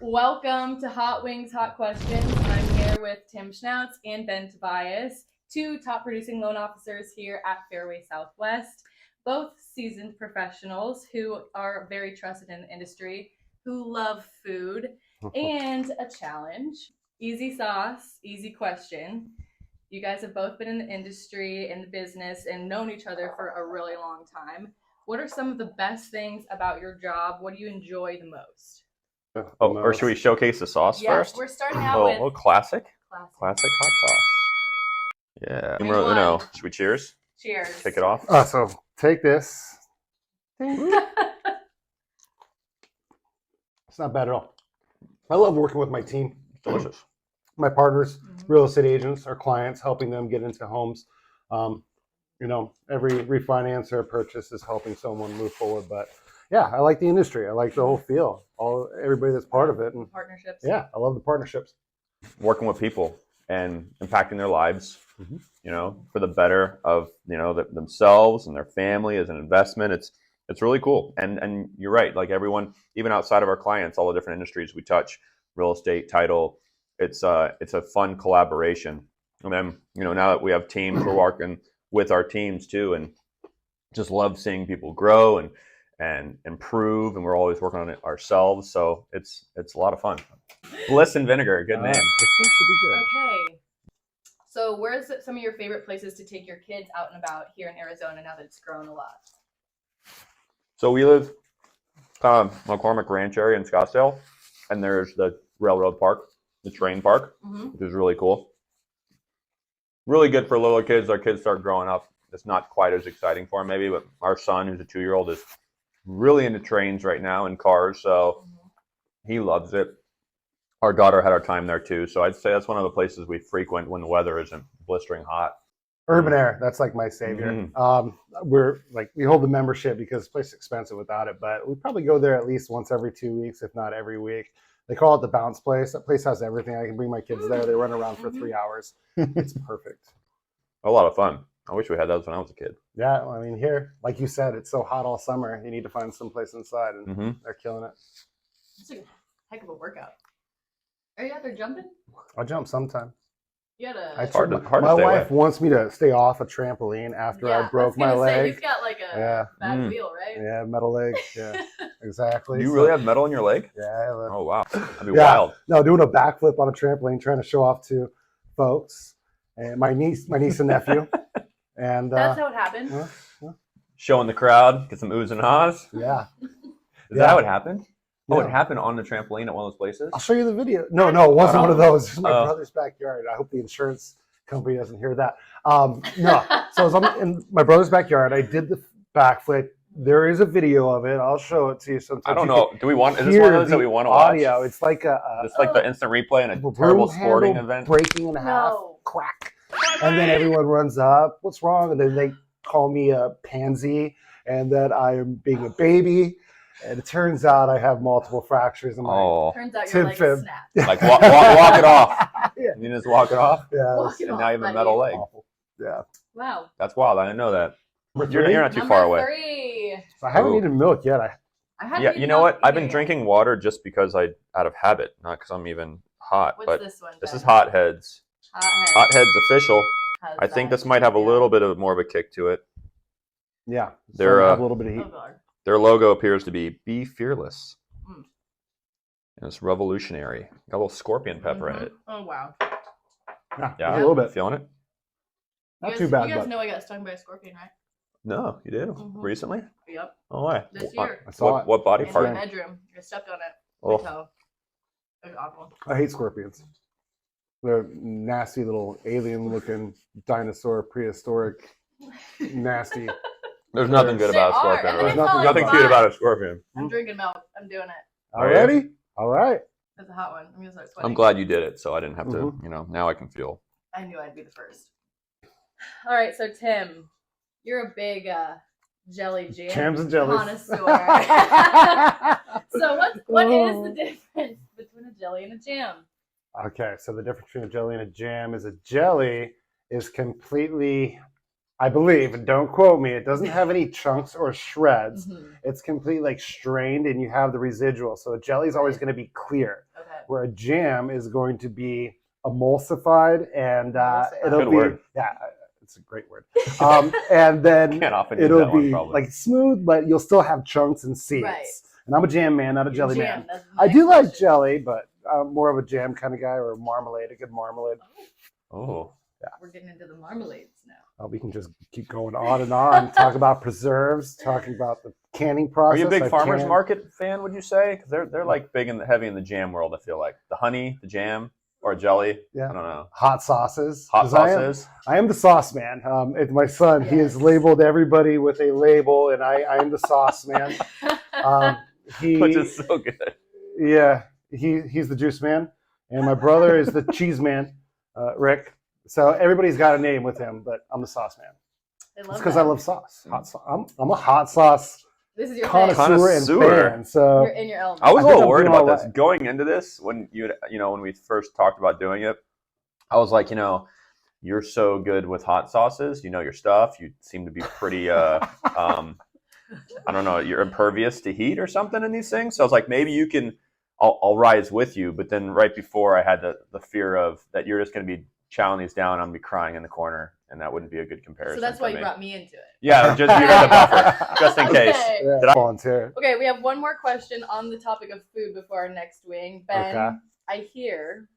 Welcome to Hot Wings, Hot Questions. I'm here with Tim Schnautz and Ben Tobias, two top producing loan officers here at Fairway Southwest, both seasoned professionals who are very trusted in the industry, who love food, and a challenge. Easy sauce, easy question. You guys have both been in the industry, in the business, and known each other for a really long time. What are some of the best things about your job? What do you enjoy the most? Oh, or should we showcase the sauce first? We're starting out with classic hot sauce. Yeah. Numero uno. Should we cheers? Cheers. Kick it off. So take this. It's not bad at all. I love working with my team. Delicious. My partners, real estate agents, our clients, helping them get into homes. Every refinance or purchase is helping someone move forward. But yeah, I like the industry. I like the whole feel. Everybody that's part of it. And partnerships. Yeah, I love the partnerships. Working with people and impacting their lives, for the better of themselves and their family as an investment. It's really cool. And you're right. Like everyone, even outside of our clients, all the different industries we touch, real estate, title. It's a fun collaboration. And then now that we have teams, we're working with our teams too, and just love seeing people grow and improve, and we're always working on it ourselves. So it's a lot of fun. Bliss and Vinegar, good name. This one should be good. Okay. So where's some of your favorite places to take your kids out and about here in Arizona now that it's grown a lot? So we live McCormick Ranch area in Scottsdale, and there's the railroad park, the train park, which is really cool. Really good for little kids. Our kids start growing up. It's not quite as exciting for them maybe, but our son, who's a 2-year-old, is really into trains right now and cars, so he loves it. Our daughter had our time there too, so I'd say that's one of the places we frequent when the weather isn't blistering hot. Urban Air, that's like my savior. We hold the membership because the place is expensive without it, but we probably go there at least once every 2 weeks, if not every week. They call it the bounce place. That place has everything. I can bring my kids there. They run around for 3 hours. It's perfect. A lot of fun. I wish we had those when I was a kid. Yeah, I mean, here, like you said, it's so hot all summer. You need to find some place inside, and they're killing it. It's a heck of a workout. Are you out there jumping? I'll jump sometime. It's hard to my stay wife away. wants me to stay off a trampoline after I broke my leg. He's got like a bad wheel, right? Yeah, metal leg. Yeah, exactly. You really have metal in your leg? Yeah. Oh, wow. That'd be wild. No, doing a backflip on a trampoline, trying to show off to folks. And my niece and nephew. And that's how it happened. Showing the crowd, get some oohs and ahs. Yeah. Is that how it happened? Yeah. Oh, it happened on the trampoline at one of those places? I'll show you the video. No, it wasn't one of those. It was my brother's backyard. I hope the insurance company doesn't hear that. No. So I was in my brother's backyard. I did the backflip. There is a video of it. I'll show it to you sometime. I don't know. Is this one of those that we want to watch? Audio. It's like it's like the instant replay in a terrible sporting event. Breaking in half. Crack. And then everyone runs up. What's wrong? And then they call me a pansy and that I am being a baby. And it turns out I have multiple fractures in my turns out your leg snapped. Like walk it off. Yeah. You just walk it off? Yeah. And now you have a metal leg. Awful. Yeah. Wow. That's wild. I didn't know that. You're not too far away. 3. So I haven't eaten milk yet. Yeah, you know what? I've been drinking water just because out of habit, not because I'm even hot. What's this one? This is Hot Heads. Hot Heads official. I think this might have a little bit of more of a kick to it. Yeah. They're a little bit of heat. Their logo appears to be fearless. And it's revolutionary. Got a little scorpion pepper in it. Oh, wow. Yeah, a little bit. Feeling it? Not too bad. You guys know I got stung by a scorpion, right? No, you did? Recently? Yep. Oh, why? This year. I saw it. What body part? In my bedroom. I stepped on it. Oh. It was awful. I hate scorpions. They're nasty little alien-looking dinosaur, prehistoric, nasty. There's nothing good about a scorpion. There's nothing cute about a scorpion. I'm drinking milk. I'm doing it. Already? All right. That's a hot one. I'm gonna start sweating. I'm glad you did it, so I didn't have to. Now I can feel. I knew I'd be the first. All right, so Tim, you're a big jelly jam Jams and jellies. connoisseur. So what is the difference between a jelly and a jam? Okay, so the difference between a jelly and a jam is a jelly is completely I believe, and don't quote me, it doesn't have any chunks or shreds. Mhm. It's completely like strained, and you have the residual. So a jelly is always going to be clear, Okay. where a jam is going to be emulsified, and Emulsified. it'll Good be word. yeah, it's a great word. And then Can't often use it'll that one, be probably. like smooth, but you'll still have chunks and seeds. Right. And I'm a jam man, not a You're jelly jam. man. That's my I do next like question. jelly, but I'm more of a jam kind of guy, or marmalade, a good marmalade. Oh, We're getting into the marmalades now. We can just keep going on and on, talk about preserves, talking about the canning are process. you a big I've farmers canned- market fan? Would you say? Because they're like big in heavy in the jam world. I feel like the honey, the jam, or jelly. Yeah. I don't know. Hot sauces. Hot 'Cause sauces. I am the sauce man. It's my son. He has Yes. labeled everybody with a label, and I am the sauce man. Which is so good. Yeah, he's the juice man, and my brother is the cheese man, Rick. So everybody's got a name with him, but I'm the sauce man. I It's love because that. I love sauce. Hot sauce. I'm a hot sauce This is your thing. connoisseur and Connoisseur. fan. So You're in your element. I was I a think little I'm worried doing about all this right. going into this when when we first talked about doing it. I was like, you're so good with hot sauces. You know your stuff. You seem to be pretty. I don't know. You're impervious to heat or something in these things. So I was like, maybe you can. I'll rise with you. But then right before, I had the fear of that you're just going to be chowing these down. I'm gonna be crying in the corner, and that wouldn't be a good comparison. So that's why for you me. brought me into it. Yeah, just you're the buffer, just in case. Okay. yeah, Did I- volunteer. Okay, we have one more question on the topic of food before our next wing. Ben, Okay. I hear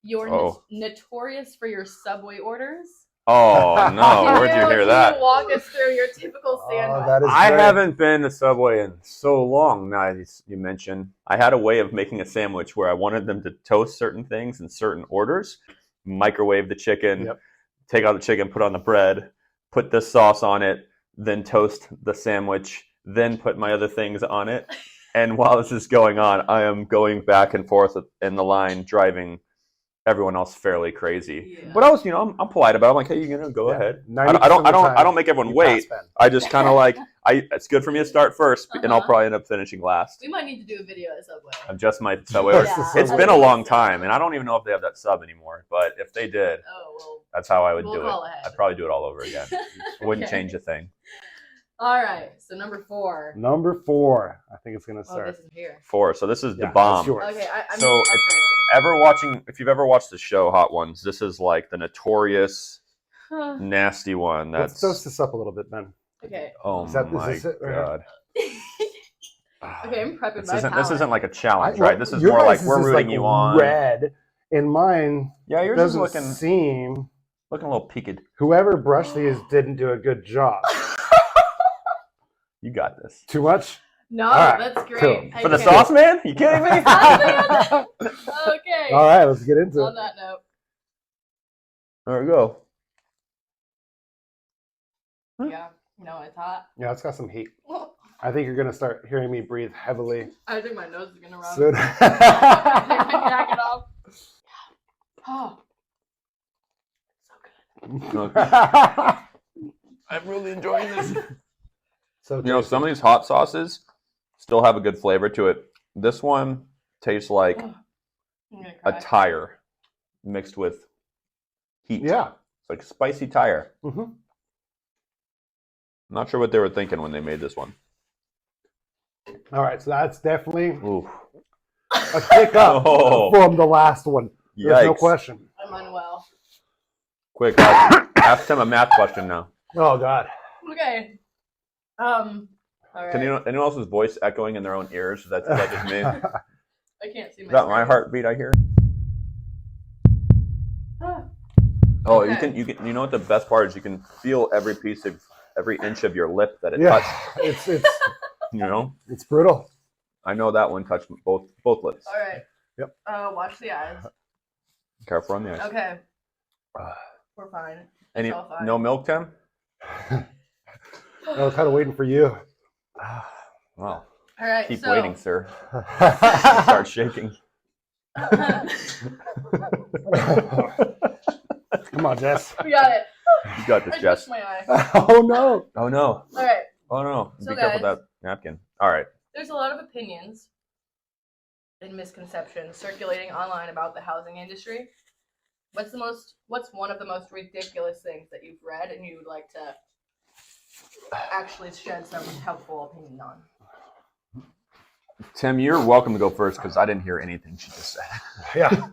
you're Oh. notorious for your Subway orders. Oh no, where'd you hear Can that? you walk us through your typical sandwich? that is I great. haven't been to Subway in so long. Now you mentioned I had a way of making a sandwich where I wanted them to toast certain things in certain orders, microwave the chicken, Yep. take out the chicken, put on the bread, put this sauce on it, then toast the sandwich, then put my other things on it. And while this is going on, I am going back and forth in the line, driving everyone else fairly crazy. Yeah. But I was, I'm polite about it. I'm like, hey, go Yeah. ahead. 90% I of the time, don't make everyone you wait. pass Ben. I just kind of like, it's good for me to start first, and I'll Uh-huh. probably end up finishing last. We might need to do a video at Subway. Adjust my Subway. Yeah, It's I been a think long so. time, and I don't even know if they have that sub anymore. But if they did, Oh, well. that's how I would We'll do call it. ahead. I'd probably do it all over again. Wouldn't Okay. change a thing. All right, so number 4. Number 4. I think it's gonna Oh, start. this is here. 4. So this is Yeah, the bomb. that's yours. Okay, I'm So if you've ever watched the show Hot Ones, this is like the notorious nasty one. Let's That's toast this up a little bit, Ben. Okay. oh Is that- is my this it right here? god. Okay, I'm prepping This my isn't palate. like a challenge, Well, right? This is your more like guys' we're is rooting like you on. red, and mine Yeah, yours is doesn't looking seem. a little peaked. Whoever brushed these didn't do a good job. You got this. Too much? No, All right, that's great. cool. I For the can't- sauce man? You kidding me? Okay. All right, let's get into On it. that note. There we go. Yeah, it's hot. Yeah, it's got some heat. I think you're gonna start hearing me breathe heavily I think my nose is gonna run. soon. Take my jacket off. Oh, so good. I'm really enjoying this. So Some of these hot sauces still have a good flavor to it. This one tastes like I'm gonna a cry. tire mixed with heat. yeah. It's like spicy tire. hmm I'm not sure what they were thinking when they made this one. All right, so that's definitely Ooh. a kick up Oh. from the last one. There's no Yikes. question. I'm unwell. Quick, ask him a math question now. Oh God. Okay. All right. Can anyone else's voice echoing in their own ears? Is that just me? Is I can't see my that my screen. heartbeat I hear? Ah. Oh, Okay. you can. You know what the best part is? You can feel every inch of your lip that it Yeah, touched. it's You know, it's brutal. I know that one touched both lips. All right. Yep. Watch the eyes. Careful on the ice. Okay. We're fine. Any It's all fine. no milk, Tim? I was kind of waiting for you. Well, All right. keep so, waiting, sir. Start shaking. Come on, Jess. We got it. You got I this, touched Jess. my eye. Oh no. Oh no! All right. Oh no! So, Be careful with guys- that napkin. All right. There's a lot of opinions and misconceptions circulating online about the housing industry. What's one of the most ridiculous things that you've read and you would like to actually shed some helpful opinion on? Tim, you're welcome to go first because I didn't hear anything she just said. Yeah.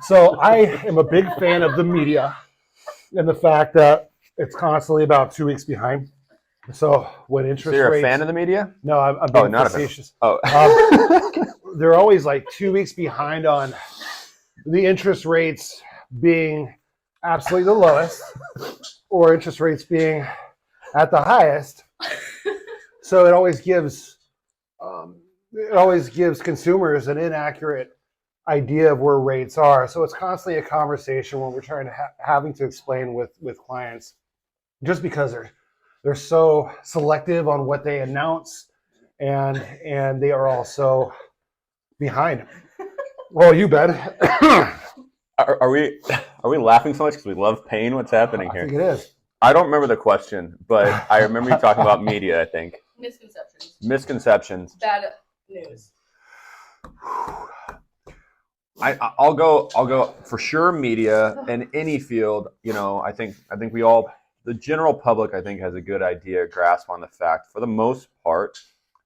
So I am a big fan of the media and the fact that it's constantly about 2 weeks behind. So when interest So you're rates, a fan of the media? No, I'm being not facetious. a fan. They're always like 2 weeks behind on the interest rates being absolutely the lowest or interest rates being at the highest. So it always gives consumers an inaccurate idea of where rates are. So it's constantly a conversation when we're trying to having to explain with clients, just because they're so selective on what they announce, and they are also behind. Well, you bet. Are we laughing so much because we love pain? What's happening I here? think it is. I don't remember the question, but I remember you talking about media, I think. Misconceptions. Bad news. I'll go for sure. Media in any field, I think we all, the general public, I think, has a good idea, grasp on the fact, for the most part,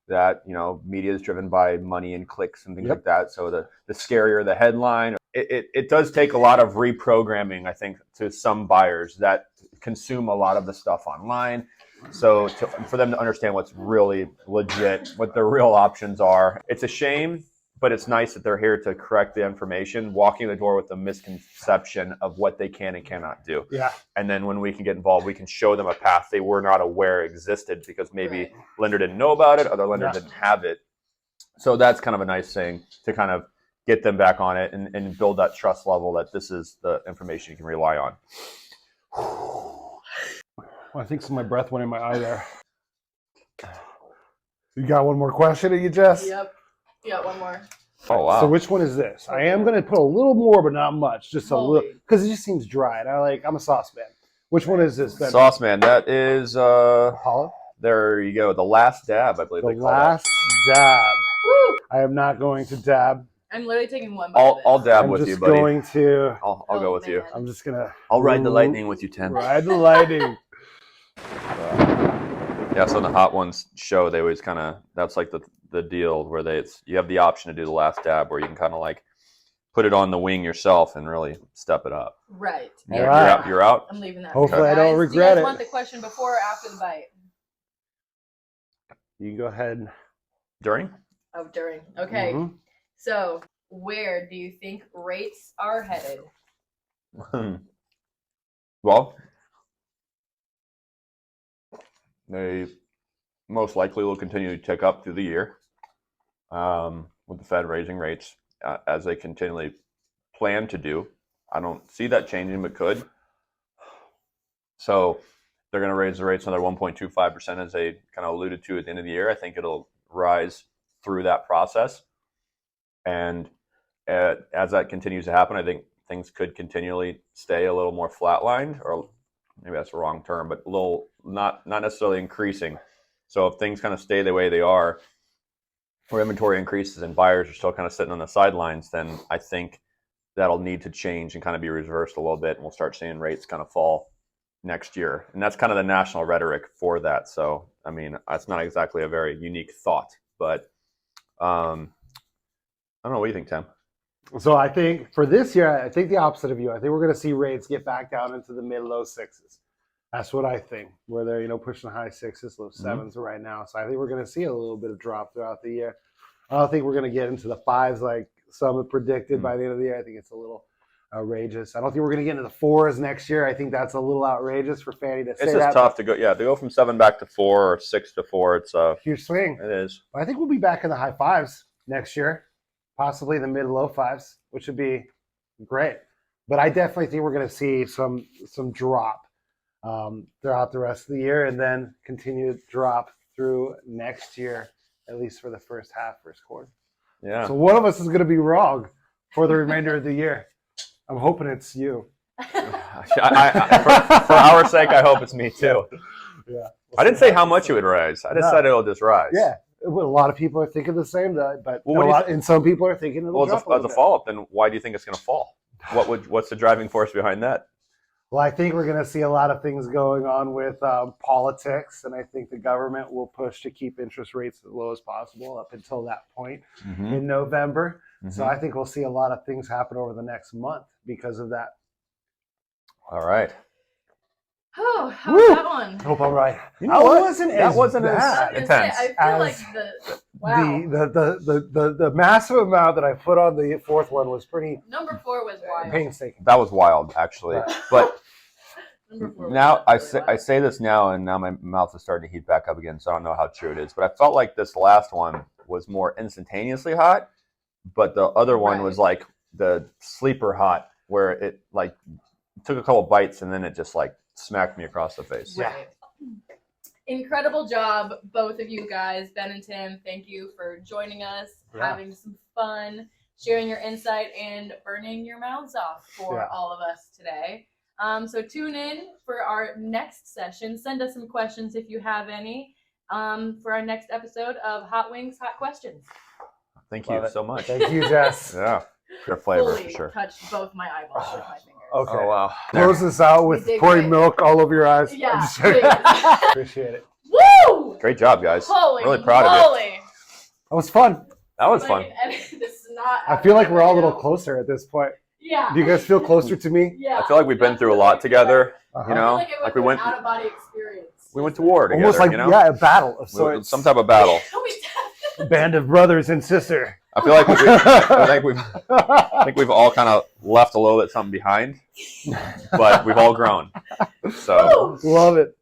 that media is driven by money and clicks and things like that. So the scarier the headline, it does take a lot of reprogramming, I think, to some buyers that consume a lot of the stuff online. So for them to understand what's really legit, what their real options are, it's a shame, but it's nice that they're here to correct the information, walking the door with a misconception of what they can and cannot do. Yeah. And then when we can get involved, we can show them a path they were not aware existed because maybe lender didn't know about it, other lender didn't have it. So that's kind of a nice thing to kind of get them back on it and build that trust level that this is the information you can rely on. Well, I think my breath went in my eye there. You got one more question, or you just? Yep. Yeah, one more. Oh, wow. So which one is this? I am going to put a little more, but not much. Just a little, because it just seems dry. And I'm a sauce man. Which one is this, Ben? Sauce man. That is, Hollow? there you go. The last dab, I believe they call it. The last dab. Woo! I am not going to dab. I'm literally taking one bite. I'll dab I'm with just you, buddy. going to. I'll go with you. I'm just going to. I'll ride the lightning with you, Tim. Ride the lightning. Yeah, so in the Hot Ones show, they always kind of, that's like the deal where you have the option to do the last dab where you can kind of like put it on the wing yourself and really step it up. Right. You're out. I'm leaving that. Hopefully I don't regret do you guys it. want the question before or after the bite? You can go ahead. During? Oh, during. Okay. Mm-hmm. So where do you think rates are headed? Well, they most likely will continue to tick up through the year with the Fed raising rates as they continually plan to do. I don't see that changing, but could. So they're going to raise the rates another 1.25% as they kind of alluded to at the end of the year. I think it'll rise through that process. And as that continues to happen, I think things could continually stay a little more flatlined, or maybe that's the wrong term, but a little not necessarily increasing. So if things kind of stay the way they are, where inventory increases and buyers are still kind of sitting on the sidelines, then I think that'll need to change and kind of be reversed a little bit, and we'll start seeing rates kind of fall next year. And that's kind of the national rhetoric for that. So, I mean, that's not exactly a very unique thought, but I don't know. What do you think, Tim? So I think for this year, I think the opposite of you. I think we're going to see rates get back down into the mid-low sixes. That's what I think, where they're pushing high sixes, low sevens right now. So I think we're going to see a little bit of drop throughout the year. I don't think we're going to get into the fives like some have predicted by the end of the year. I think it's a little outrageous. I don't think we're going to get into the fours next year. I think that's a little outrageous for Fannie to say that. It's just tough to go. Yeah, to go from 7 back to 4 or 6 to 4. It's a huge swing. It is. But I think we'll be back in the high fives next year, possibly the mid-low fives, which would be great. But I definitely think we're going to see some drop throughout the rest of the year, and then continue to drop through next year, at least for the first quarter. Yeah. So one of us is going to be wrong for the remainder of the year. I'm hoping it's you. For our sake, I hope it's me too. Yeah. I didn't say how much it would rise. I just said it'll just rise. Yeah. Well, a lot of people are thinking the same, but and some people are thinking it'll drop as a follow-up, then why do you think it's going to fall? What's the driving force behind that? Well, I think we're going to see a lot of things going on with politics, and I think the government will push to keep interest rates as low as possible up until that point in November. So I think we'll see a lot of things happen over the next month because of that. All right. Oh, how was that one? Hope I'm right. You know what? That wasn't as I was gonna say, intense. I feel like the massive amount that I put on the fourth one was pretty number 4 was wild. painstaking. That was wild, actually. But Number 4 was now really I say this now, and now my mouth is starting to heat back up again, so I don't know how true it is. But I felt like this last one was more instantaneously hot, but the other one was like the sleeper hot, where it like took a couple bites and then it just like smacked me across the face. Right. Incredible job, both of you guys. Ben and Tim, thank you for joining us, having some fun, sharing your insight, and burning your mouths off for all of us today. So tune in for our next session. Send us some questions if you have any for our next episode of Hot Wings, Hot Questions. Thank you so much. Thank you, Jess. Yeah, good flavor Fully for sure. touched both my eyeballs with my fingers. Okay. Oh wow. Close this out with pouring milk all over your eyes. Yeah, I'm just joking. please. Appreciate it. Woo! Great job, guys. Holy really proud of you. That was fun. That was fun. This is not I feel like we're all a little closer at this point. Yeah. Do you guys feel closer to me? Yeah. I feel like we've been through a lot together. You I know, feel like we went out of body experience. we went to war together. Almost like you know? a battle of sorts. Some type of battle. A band of brothers and sister. I feel like I think we've all kind of left a little bit something behind, but we've all grown. So Love it.